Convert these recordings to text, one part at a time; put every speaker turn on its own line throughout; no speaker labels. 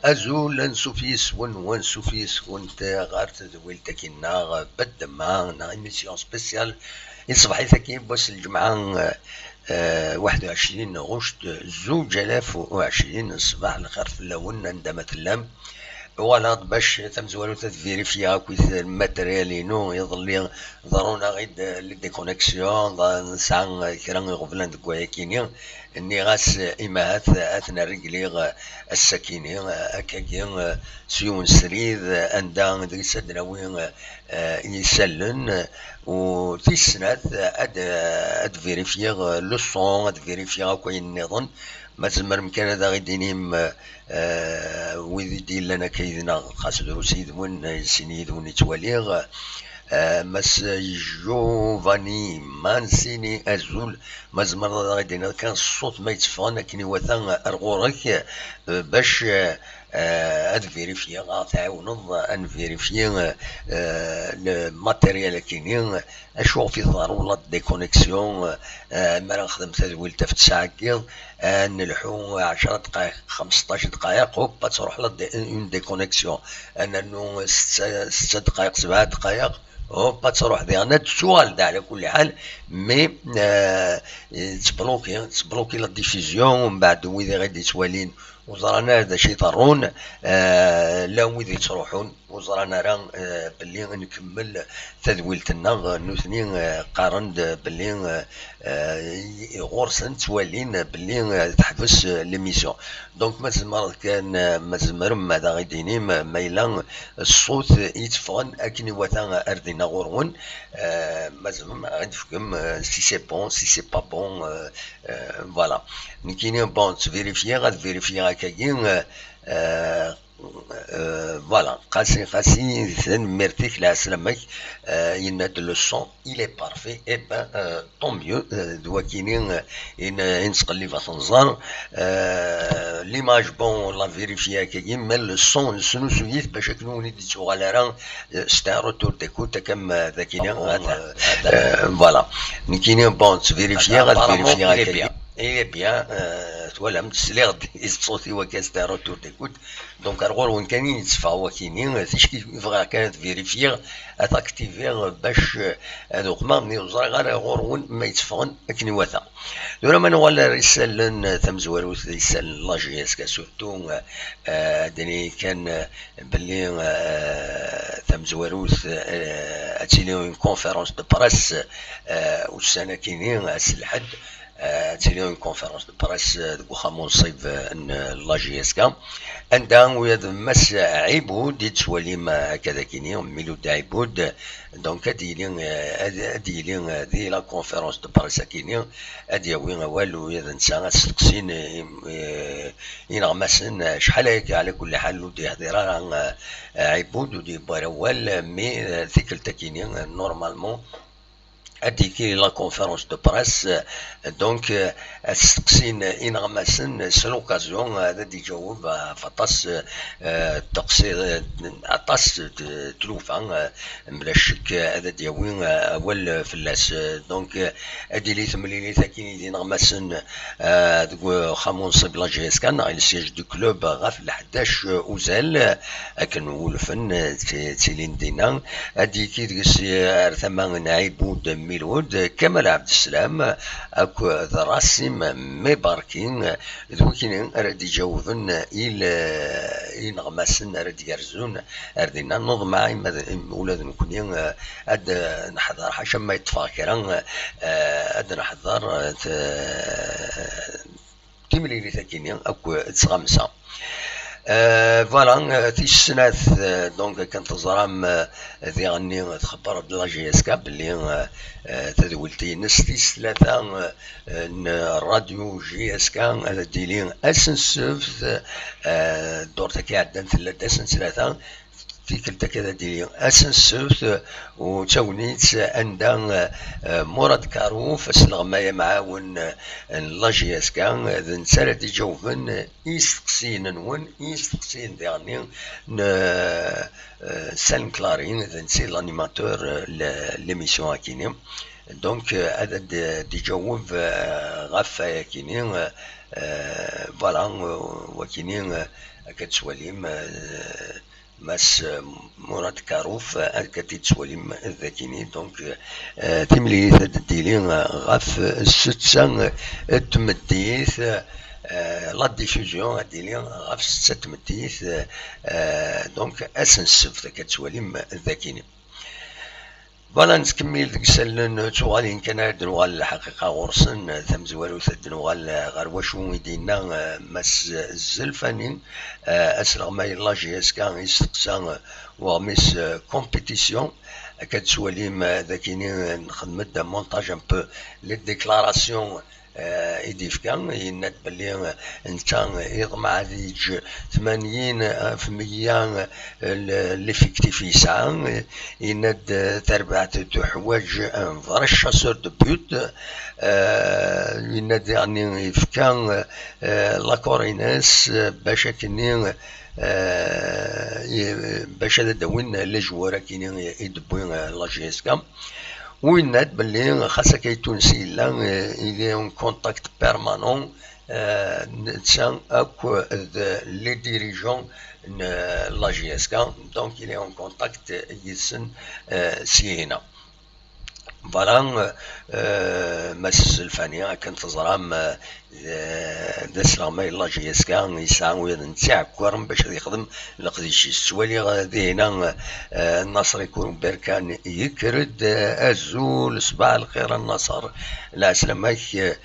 أزول نسوفيس ونسوفيس ونت غارت دويلتك الناغ بد ما نا إيميسيون سبيسيال يصبح ثكي بس الجمعة 21 غشت 2020 الصباح الخير في اللون عندما تلام ولا باش تمزوالو تفيريفيا كويس الماتريالينو يظل ضرونا غيد لي ديكونيكسيون نسعى كرا غفلان دكوايا كينيا اني غاس امهات اثنا رجلي السكيني اكاكي سيون سريد اندا دريس دراوي يسلن وفي السنات اد فيريفيا لو سون اد فيريفيا كوين النظام ما تزمر مكان هذا غيدينيم ويدي دي لنا كيدنا خاص دروسي دمون سيني دمون يتواليغ مس جوفاني مانسيني ازول مزمر غيدينا كان الصوت ما يتفغن كني وثان ارغورك باش اد فيريفيا تعاونض ان فيريفيا الماتيريال كاينين اشوف في ضروره ديكونيكسيون ما نخدم تدويل تفت ساعه كيض نلحو 10 دقائق 15 دقائق هوبا تروح اون ديكونيكسيون انه 6 دقائق 7 دقائق هوبا تروح ديالنا تسوال على كل حال مي تبلوكي لا ديفيزيون ومن بعد ويدي غادي توالين وزرانا هذا شي ضرون لا ويدي تروحون وزرانا راه باللي نكمل تدويلتنا نوثني قارند باللي غورسن توالين باللي تحبس ليميسيون دونك ما زمر ماذا غيديني مايلا الصوت يتفغن اكني وثا اردينا غورون ما زمر غنفكم سي سي بون سي سي با بون فوالا نكيني بون تفيريفيا غتفيريفيا هكاكي voilà, Khassi, c'est une mérite la Islamique, il met le son, il est parfait, et ben tant mieux, doit qu'il y ait une l'image bon, la vérifier mais le son, le nous suit, parce que nous on est dit sur l'air, c'est un retour d'écoute comme voilà, nous qui bon, vérifier, il est bien, voilà, متسليغ صوتي وكاستا روتور ديكوت دونك الغور وين كان يتفاوى كيني تيش يبغى كانت فيريفيغ اتاكتيفيغ باش هذوك ما مني وزرا غير غور وين ما يتفغن اكني واثا دولا ما نوال رسالن تمزوالو رسال لا جي اس كا سورتو دني كان باللي تمزوالو اتيلي اون كونفيرونس دو بريس والسنه كيني الحد تيلي اون كونفيرونس دو بريس دو خامون صيف لا جي اس كا عندها وياد مس عيبود يتسوالي ما هكذا كيني ميلود عيبود دونك اديلي دي لا كونفيرونس دو بريس كيني ادي وين والو ياد نسا تسقسين ينغمسن شحال هيك على كل حال ودي هضيره عيبود ودي باروال مي ثيكلتا كيني نورمالمون اديكي لا كونفيرونس دو بريس دونك استقسين انغماسن سي لوكازيون هذا دي جاوب فطاس تقصير عطاس تلوفا بلا شك هذا دياوين اول فلاس دونك ادي لي ثمليني ثاكيني دي نغماسن دو خامون صيب لا جي اس كان على سياج دو كلوب غاف ل 11 اوزال اكن ولفن تيلين دينا اديكي ديك ثمان عيبود ميلود كمال عبد السلام اكو ذراسم مباركين ذوكين راد يجاوبن الى نغماسن راد يرزون اردينا نوض معي ولاد نكون اد نحضر حاشا ما يتفاكر اد نحضر تيملي ثاكيني اكو تسغمسه فوالا في السنة دونك كانت زرام ذي غني تخبر بلا جي اس كا بلي تدولتي نستيس ثلاثة الراديو جي اس كا ديلي اسنسوف دورتا كي عدن ثلاثة اسنس ثلاثة في كلتا كذا ديلي اسنسوف وتونيت عندها مراد كارو فسلغمايا معاون لا جي اس كان نسالة دي جوفن يستقسين نون يستقسين ديغني سالم كلارين نسي لانيماتور ليميسيون هاكيني دونك هذا دي جوف غاف كيني فوالا وكاينين كتسواليم ماس مراد كاروف كتسواليم ذاكيني دونك تمليت ديلين غاف الستة تمديث لا ديفوزيون ديلين غاف ستة تمديث دونك اسنسف كتسواليم ذاكيني. فوالا نكمل ديك السلن توغالين كان هاد نوغال الحقيقة غرسن ثمزوالو ثاد نوغال غير واشو يدينا ماس الزلفاني اسرغ ما يلا جي اس كان يستقسى وغميس كومبيتيسيون كتسواليم ذاكيني نخدم مونتاج ان بو لي ديكلاراسيون يديف كان يناد بلي انت يضمع ديج 80% ليفيكتيف يسعى يناد تربعة حوايج ان فري شاسور دو بوت يناد يعني يفكان لاكوريناس باش كني باش داوين لي جوار كاينين يدبوين لا جي اس كام ويناد بلي خاصة كي تونسي لا إلي اون كونتاكت بيرمانون نتسان اكو لي ديريجون لا جي اس كا دونك إلي اون كونتاكت يسن سينا فوالا ماس الفانية كانت تزرام دسلام لا جي اس كا يسعى ويد نتاع كورم باش يخدم لقديش السوالي غادي هنا النصر يكون بركان يكرد الزول صباح الخير النصر لا سلامك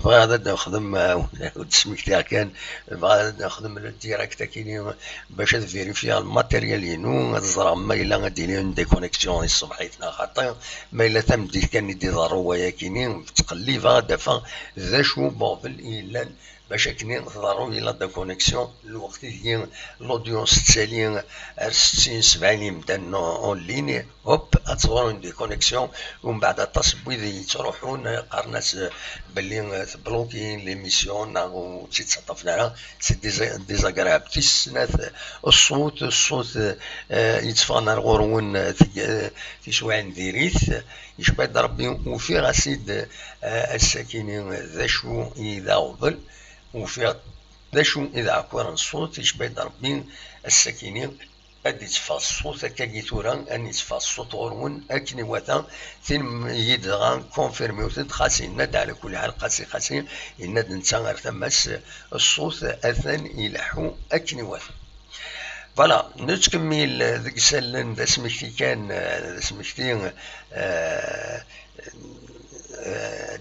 بغا نخدم تسميك تاع كان بغا نخدم الديريكت كاينين باش تفيريفيا الماتيريال ينو الزرام ما الا غادي لي ديكونيكسيون الصبحيتنا خاطر ما الا تمدي كان يدي ضروريه كاينين تقليفا دافا ذا شو بوفل إلا باش كني نضرو إلا دا كونيكسيون الوقت اللي لودونس تسالي 60 70 مدان اون لين هوب اتصورون دي كونيكسيون ومن بعد تصبوي تروحون قرناس باللي تبلوكين ليميسيون و تيتصطفنا سي ديزاغراب تيسنات الصوت يتفانا الغرون تيشوعن ديريث يشبه ربي وفي غاسيد الساكنين ذا شو إذا وظل وفي ذا شو إذا عكورن الصوت يشبه ربي الساكنين أدي تفا الصوت كاكيتورا أني تفا الصوت غرون أكني وثا ثم يدغان كونفيرمي وثد خاسي ند على كل حال خاسي يند نتا غير تماس الصوت أثن يلحو أكني وثا. فوالا نتكمل ذيك السلن ذا سمكتي كان ذا سمكتي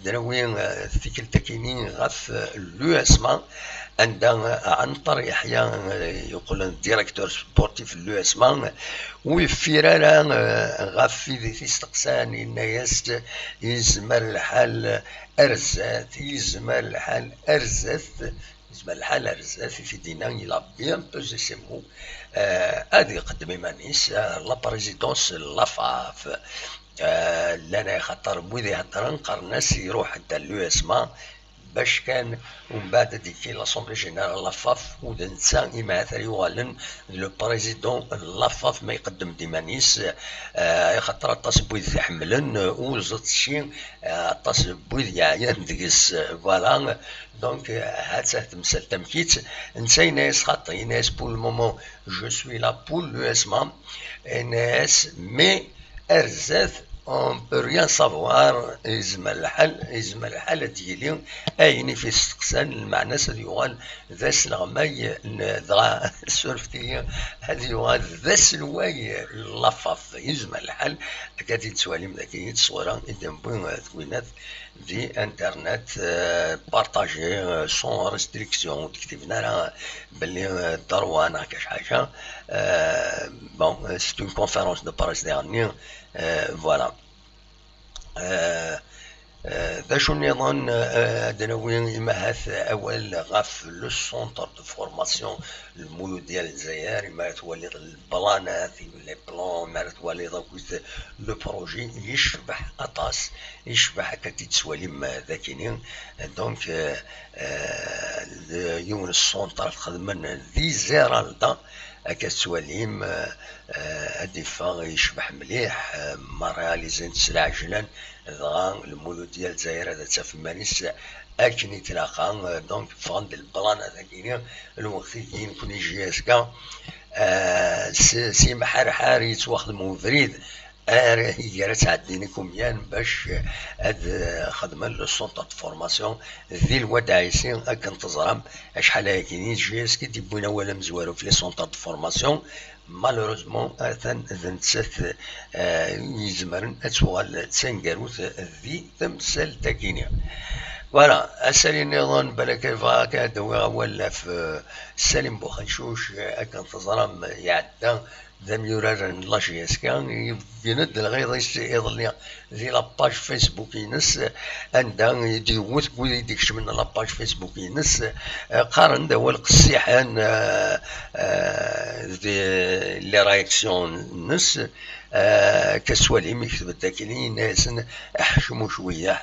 دراوين ثيكل تكينين غاف لو اسما عندها عنتر يحيى يقول ديريكتور سبورتيف لو اسما وفيرالا غاف في ذي تستقسان الناس يزمر الحال ارزات يزمر الحال في دينا يلا بيان بوزي سي مو هادي يقدم مانيس لا بريزيدونس لافاف لنا خاطر بوذي يهضر قرناس يروح حتى لو اسما باش كان ومن بعد ديكي لاسومبلي جينيرال لافاف ودنسا إما ثري يوغالن لو بريزيدون لافاف ما يقدم ديمانيس خاطر اطاس بوذ يحملن وزت شي اطاس بوذ يعيان ديكس فوالا دونك هاد تمثل تمكيت نسى ناس خاطر ناس بول المومون جو سوي لا بول لو اسما ناس مي ارزاث on peut rien savoir يزم الحل ديالي ايني في استقسان المعنى يوغال ذا سلغماي ذا سورفتي هذه يوغال ذا سلواي لافاف يزم الحل كاتي تسواليم ذاكي تصورا إذن بوين توينات دي انترنت بارطاجي سون ريستريكسيون تكتبنا لها باللي ضروانا كاش حاجه بون سي اون كونفيرونس دو باريس ديرني فوالا ذا شو النظام دناوين إماهات أول غاف لو سونتر دو فورماسيون المولو ديال الجزائر إما تولي البلانات لي بلان ما تولي دوك لو بروجي يشبح أطاس يشبح كتي تسواليم ذاكينين دونك يون السونتر تخدمن ذي زيرالدا كتسواليم الدفاع يشبح مليح ما رياليزين تسلع عجلا ضغان المولود ديال الجزائر هذا تا في مانيس اكن يتلاقى دونك فغند البلان هذاك الوقت كاين كون يجي اسكا سي محار حاري يتواخدمو فريد هي تعديني كوميان باش هاد خدمة لو سونتر دو فورماسيون ذي الوداعيسين اكن تزرم شحال هاكيني جي اس كي تيبونا ولا مزوارو في لي سونتر دو فورماسيون مالوروزمون اذن تسات يزمرن اتوغال تسنقروت ذي تمثال تاكينيا فوالا اسالي نظن بالك فاكا دوا ولا في سالم بوخنشوش اكن تزرم يعدى ذم يورر لاشي اسكان يند الغيظ يظل ذي لاباج فيسبوك ينس عندها يديوث بوذي ديكش من لاباج فيسبوك ينس قارن دوا القسيحان ذي لي رايكسيون نس كسوالي مكتب الداكنين ناس احشموا شويه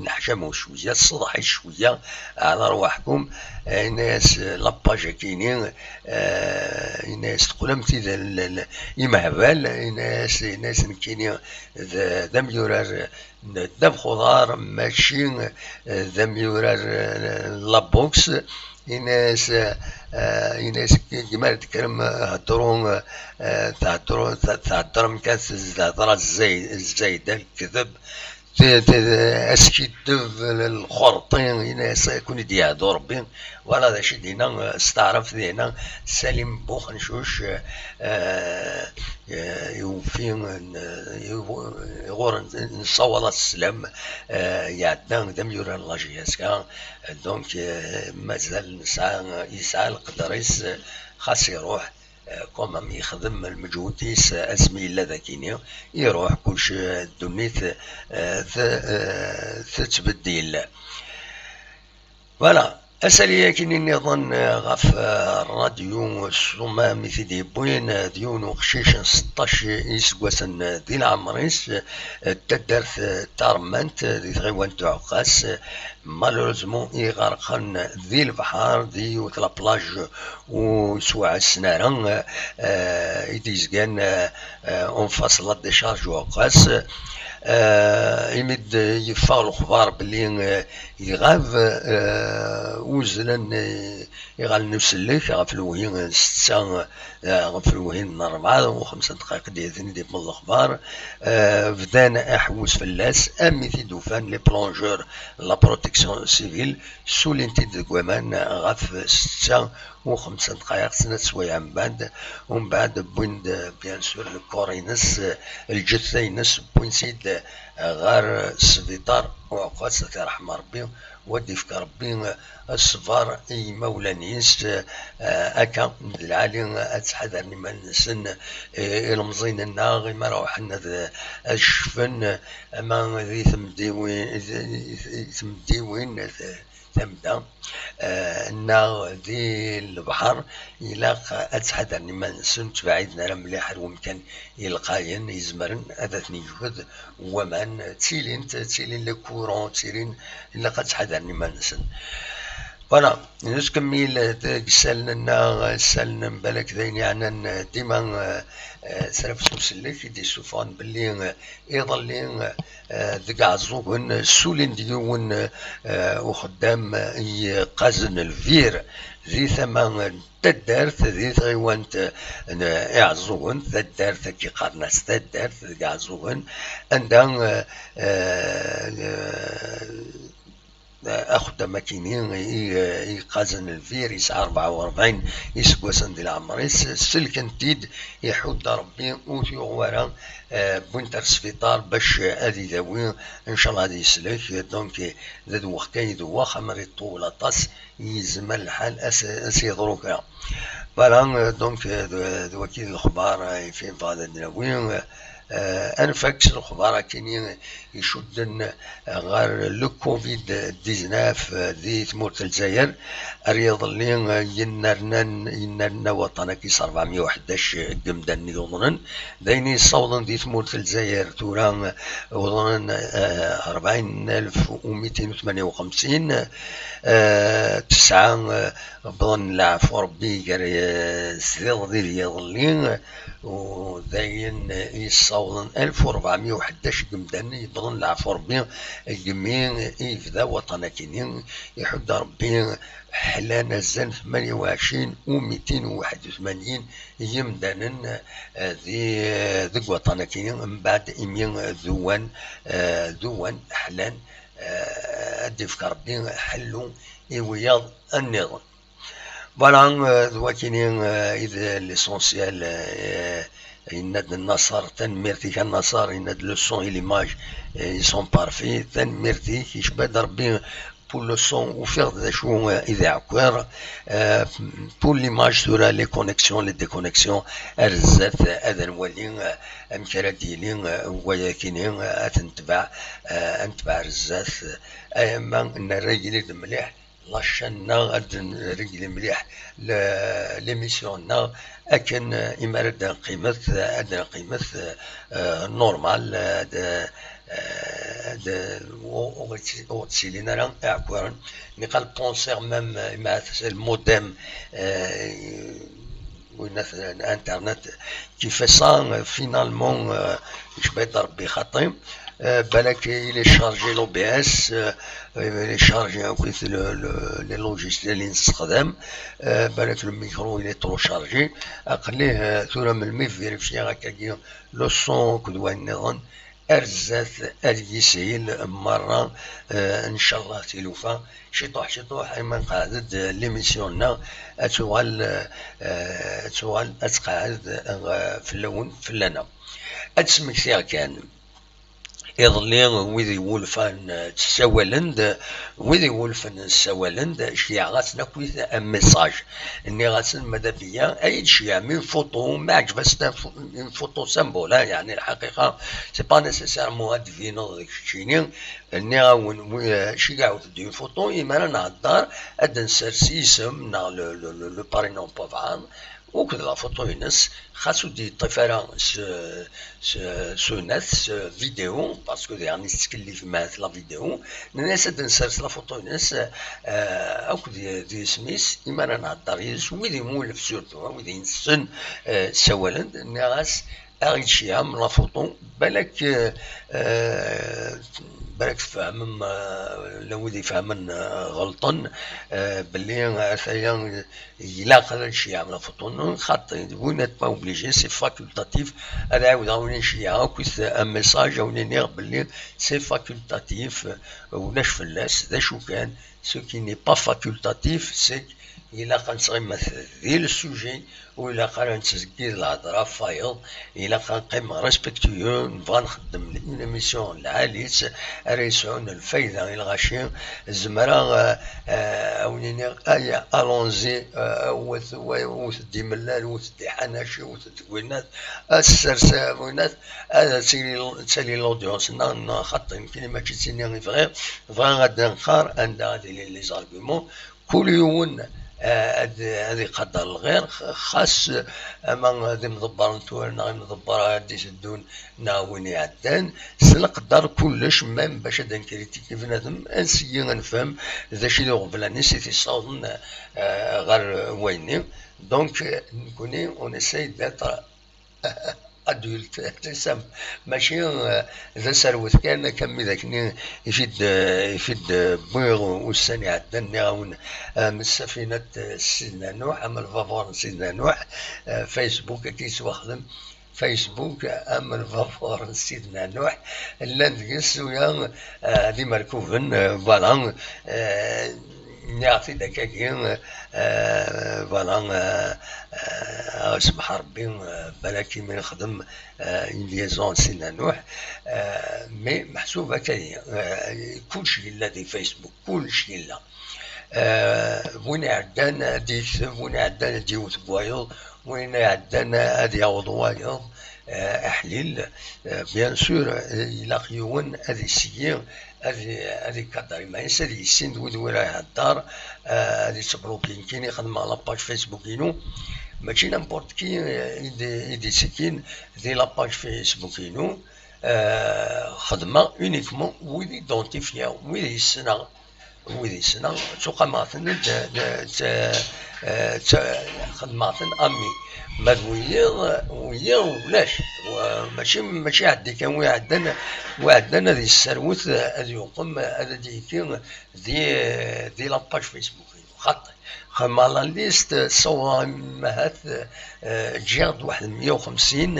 نحشموا شويه الصدح شويه على رواحكم ناس لاباج كاينين ناس تقولمتي يمهبل ناس كاينين ذم يورار دم خضار ماشي ذم يورار لابوكس يناس كما تكلم هضرون تعذرهم كاس الهضره الزايده الكذب اسكي الدف الخرطين يناس يكون يديعدو ربي ولا ذا شي دينا استعرف دينا سالم بوخنشوش يوفين يغور نصولا السلام يعدان دم يوران لاجياسكا دونك مازال يسعى القدريس خاص يروح كومام يخدم المجهوديس اسمي لا ذاكيني يروح كلش دنيت تتبدل فوالا اسالي كاين نظن غاف الراديو الصوما مثل بوين ديون وخشيش 16 يسقوسن دي العمريس تدرت تارمنت دي غيوان تعقاس مالوريزمون يغرقن ذي البحر دي وثلا بلاج وسواع السنارن يديزكان انفصلت دي شارج وقاس يمد يفاغ الخبار بلي يغاف وزلن يغال نفسلك غاف الوهين ستة غاف الوهين 4 و5 دقائق ديالتني ديال الاخبار بدانا احوس فلاس اميثي دوفان لي بلونجور لا بروتيكسيون سيفيل سو لينتي دو كوامان غاف 6 و5 دقائق سنة سوايع ومن بعد بويند بيان سور الكورينس الجثة ينس بوين سيد غار السبيطار وعقاس رحم ربي ودي فك ربي الصفار اي مولانيس اكا العالي اتحذرني من السن المزين الناغي ما روحنا الشفن اما ذي ثمديوين تمدا النار دي البحر يلاق اتحدرني ما نسن تبعيدنا مليح ومكان يلقاين يزمرن اذاتني جهد ومن تيلين لكورون تيلين الا قد تحدرني ما نسن فوالا نكمل سالنا بالك ذين يعني ديما سلف مسلك دي سوفان باللي يظلين ذكاع الزوغن سولين ديون وخدام يقازن الفير ذي ثمان تدارت ذي غيوانت اعزوغن تدارت كي قارناس تدارت ذكاع الزوغن عندها اخد ماكينين يقازن الفير يسعى 44 يسقوسن ديال العمريس سلكن تيد يحود ربي وثي غوارا بوينتر سفيطار باش هادي داوي ان شاء الله هادي يسلك دونك ذا وقت يدوا خمر طول طاس يزمل الحال اسي دروكا فوالا دونك وكيل الاخبار في بعض الدناوي انفاكس الاخبار كاينين يشدن غير لو كوفيد 19 ذي ثمورة الجزائر رياض اللي ينرنا وطنا كيس 411 قمدان يظنن دايني صودا ذي ثمورة الجزائر توران وظنن 40258 9 بظن العفو ربي قال سريض ذي رياض اللي وداين يصوضن 1411 قمدان بظن نظن العفو ربي الجميع يفدا وطنا كينين يحد ربي حلانا الزن 28 و281 يمدانا ذي وطنا كينين من بعد إمين ذوان حلان ديف ربي حلو إوياض النظام. فوالا ذوا كاينين إذا ليسونسيال إناد النصر تنميرتي كالنصر إناد لو سون إي ليماج يسون بارفي تنميرتي كيشبه ربي pour le son ou faire des choses إذا عكوار pour l'image ثورة les connexions les déconnexions أرزات هذا نولي أمكرا ديالين وياكينين أتنتبع رزات أما أن الرجل مليح لاشنا رجل مليح ليميسيوننا أكن إمارة قيمة أدنى قيمة نورمال وتسيلينا راه أعكوارن نقال بونسير ميم مع المودم انترنت كي في سا فينالمون يشبه ربي خاطي بالك il est chargé l'OBS il est chargé les logiciels اللي نستخدم بالك الميكرو il est trop chargé اقليه ثورة من المي فيريفيا هكاكي لو سون كدوا النظام أرزات اليسيل مرة إن شاء الله تلوفا شطوح أيمن قاعد ليميسيوننا أتوال أتقاعد في اللون في اللنا أتسمك فيها كان يظلي ويدي ولفان تساولند ويدي ولفان تساولند شيع غاس نكويث ام ميساج اني غاس مدابيا اي شيء من فوتو ما عجبس من فوتو سامبول يعني الحقيقه سي با نيسيسيرمون ادفينو داك الشيء اني غاون شي كاع دي فوتو ايما نهضر اد نسرسي اسم لو بارينون بوفان وكذا لا فوتو ينس خاصو دي طفرة سوناث فيديو باسكو يعني نتكلف مع لا فيديو الناس نسرس لا فوتو ينس او دي سميس اما انا نهضر يس ويدي مولف سورتو ويدي نسن سوالند الناس اغيد شي من لا فوتو بالك تفهم لو ذي فهمن غلطا باللي اثايا إلا قدر شي عمل فطون خاطر وين با اوبليجي سي فاكولتاتيف هذا عاود عاوني شي كويس ان ميساج عاوني نيغ باللي سي فاكولتاتيف ولاش فلاس ذا شو كان سو كي ني با فاكولتاتيف سي إلا قنصغي ذي السوجي وإلا قال نتسجل الهضرة فايل إلا قنقيم ريسبكتيو نبغى نخدم ليميسيون العاليت ريسون الفايدة الغاشي الزمرة أونيني أيا ألونزي وثدي ملال وثدي حناشي وثدي وينات السرسة وينات هذا تسالي لودونس خاطر يمكن ما تسيني غير غادا نقار عندها لي زارغومون كل يوم هذه قدر الغير خاص اما هذه مدبر نتورنا مدبر هادي سدون ناوين يعدان سنقدر كلش مام باش هذا نكريتيكي بنادم انسيي نفهم ذا شي اللي قبل نسيتي صوتن غير ويني دونك نكوني اون اساي داتر ادولت تسم ماشي ذا سروت كان كمي ذاك يفيد بويغ والسني عدني غاون من سفينة سيدنا نوح عمل فافور سيدنا نوح فيسبوك كيسوخدم فيسبوك عمل فافور سيدنا نوح لا نقص ويا دي مركوبن فوالا نعطي دكاكين فوالا اسمح ربي بلاكي من يخدم ليزون سيدنا نوح مي محسوبه كاين كلشي لا دي فيسبوك كلشي لا وين عدان دي وين عدان ديوت بوايض وين عدان هادي يعوض وايض احليل بيان سور الى خيون هذه سيين هذه كدار ما ينسى هذه السند ودورها الدار هذه تبروكين كاين يخدم على لاباج فيسبوكينو ماشي نامبورت كي يدي سكين دي لاباج فيسبوكينو خدمه اونيكمون ويدي دونتيفيا ويدي السنه تقام خدماتن امي ما ويا ولاش ماشي عندي كان وعندنا ذي السروت هذا يقوم هذا ديكي دي لاباج فيسبوك خاطر خما لا ليست صور مهات جيرد واحد 150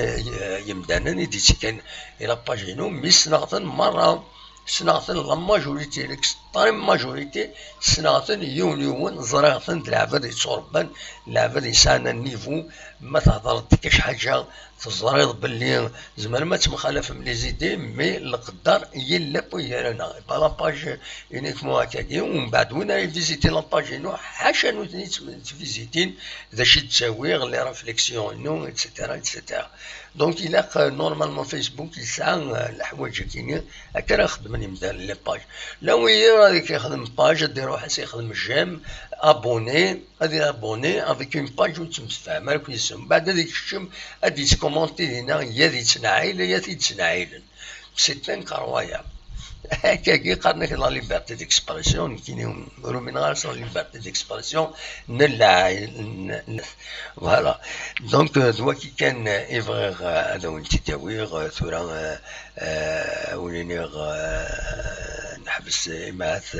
يمدانا ديتي كان الى باجينو مي سنغتن مره سنغتن لا ماجوريتي ليكستريم ماجوريتي سنغتن يون زراغتن العباد يتصربان العباد يسعنا النيفو ما تهضر كاش حاجه تزريض باللي زعما ما تمخالف من لي زيدي مي القدر يلا بويانا لاباج يونيكمون هكاكي ومن بعد وين يفيزيتي لاباج نو حاشا نو تفيزيتين ذا شي تساوي غير لي ريفليكسيون نو اتسيتيرا اتسيتيرا دونك إلا نورمالمون فيسبوك يسعى الحوايج كاينين هكا راه خدم يبدا لي باج لا وي راه كيخدم باج ديرو حاس يخدم جيم ابوني غادي ابوني افيك اون باج وتمتفاهم راك يسم بعد هذيك الشم غادي تكومونتي هنا يا ذي تنعيل يا ذي تنعيل سي انكرويابل هكاكي قالنا لا ليبرتي ديكسبرسيون كاينين رومين غارس لا ليبرتي ديكسبرسيون نلا فوالا دونك دوا كي كان افغيغ هذا وين تداويغ ثورا وليني نحبس معاث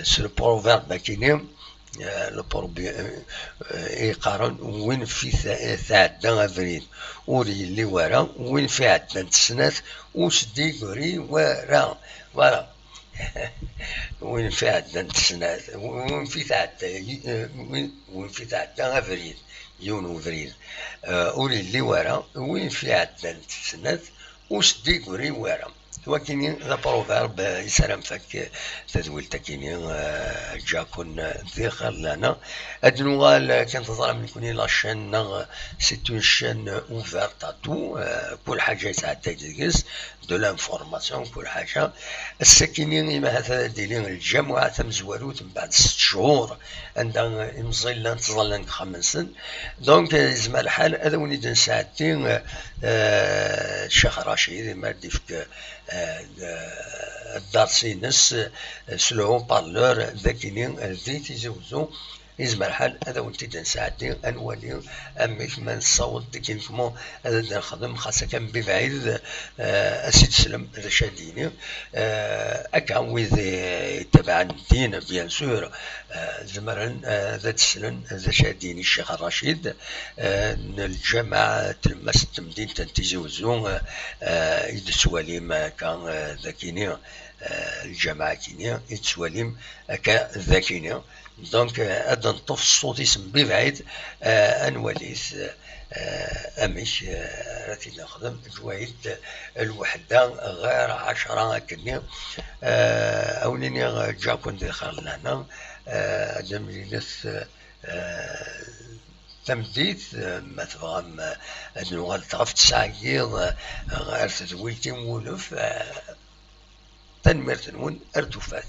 سو بروفيرب كاينين لو يقارن وين في ثعدى افريل وري اللي ورا وين في عدنا تسنات وسدي قري ورا فوالا وين في عدنا تسنات وين في تعدى وين في تعدى افريل يونيو افريل وري اللي ورا وين في عدنا تسنات وسدي قري ورا وكاين ذا بروفيرب يسلم فك تدويل تكيني جاكون ذكر لنا ادنوال كانت تظهر من كوني لاشين سي اون شين اوفيرت ا تو كل حاجه يتعدى تدقس دو لانفورماسيون كل حاجه الساكنين ما هذا ديالين الجماعه مزوالوت من بعد 6 شهور عندها مزيلان تظلن 5 سن دونك زعما الحال هذا وليد ساعتين الشيخ رشيد ما ديفك الدارسينس سلو بارلور ذاكينين ذي تيزوزو يزمر الحال هذا ولتي نساعدني انولي اميك ما نصوت كيفمو هذا نخدم خاصه كان ببعيد اسيد سلم هذا شاديني اكا ويذ تبع الدين بيان سور زمرن ذا تسلن هذا شاديني الشيخ الرشيد الجامعه تلمس مدينه تيزوزو يدسواليم كان ذاكيني الجامعه كينيا يتسواليم هكا ذاكيني دونك هذا نطف الصوت يسم ببعيد انوليس امش راتي نخدم جوايد الوحده غير 10 كني اوليني جاكون دخل لهنا دمجلس تمديد ما تفهم انه غلطف تسعير غير تدويتي مولف تنمير تنون ارتفاث